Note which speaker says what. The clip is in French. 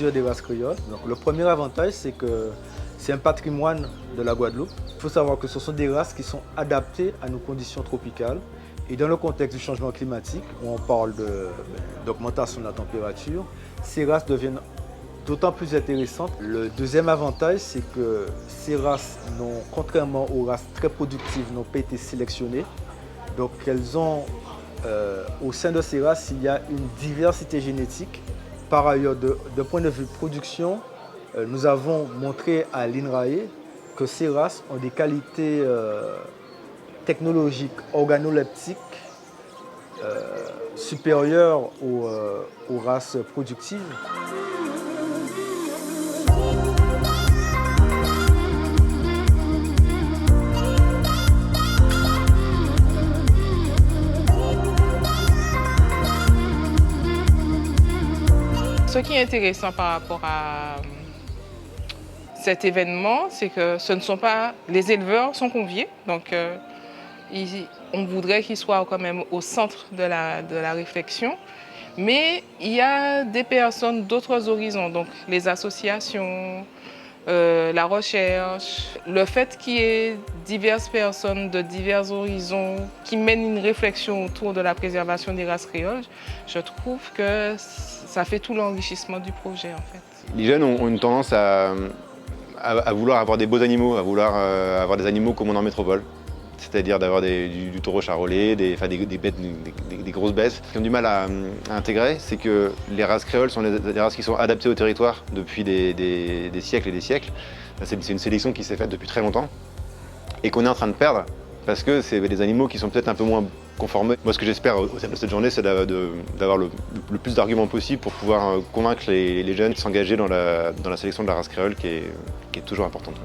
Speaker 1: d'introduire des races créoles. Donc, le premier avantage, c'est que c'est un patrimoine de la Guadeloupe. Il faut savoir que ce sont des races qui sont adaptées à nos conditions tropicales. Et dans le contexte du changement climatique, où on parle d'augmentation de la température, ces races deviennent d'autant plus intéressantes. Le deuxième avantage, c'est que ces races, contrairement aux races très productives, n'ont pas été sélectionnées. Donc elles ont, au sein de ces races, il y a une diversité génétique. Par ailleurs, de point de vue production, nous avons montré à l'INRAE que ces races ont des qualités technologiques, organoleptiques, supérieures aux races productives.
Speaker 2: Ce qui est intéressant par rapport à cet événement, c'est que ce ne sont pas les éleveurs sont conviés, donc on voudrait qu'ils soient quand même au centre de la réflexion, mais il y a des personnes d'autres horizons, donc les associations, la recherche, le fait qu'il y ait diverses personnes de divers horizons qui mènent une réflexion autour de la préservation des races créoles, je trouve que ça fait tout l'enrichissement du projet en fait.
Speaker 3: Les jeunes ont une tendance à vouloir avoir des beaux animaux, à vouloir avoir des animaux comme on a en métropole. C'est-à-dire d'avoir du taureau charolais, des bêtes, des grosses bêtes. Ce qui ont du mal à intégrer, c'est que les races créoles sont des races qui sont adaptées au territoire depuis des siècles et des siècles. C'est une sélection qui s'est faite depuis très longtemps et qu'on est en train de perdre parce que c'est des animaux qui sont peut-être un peu moins conformés. Moi, ce que j'espère au terme de cette journée, c'est d'avoir le plus d'arguments possible pour pouvoir convaincre les jeunes de s'engager dans la sélection de la race créole qui est toujours importante.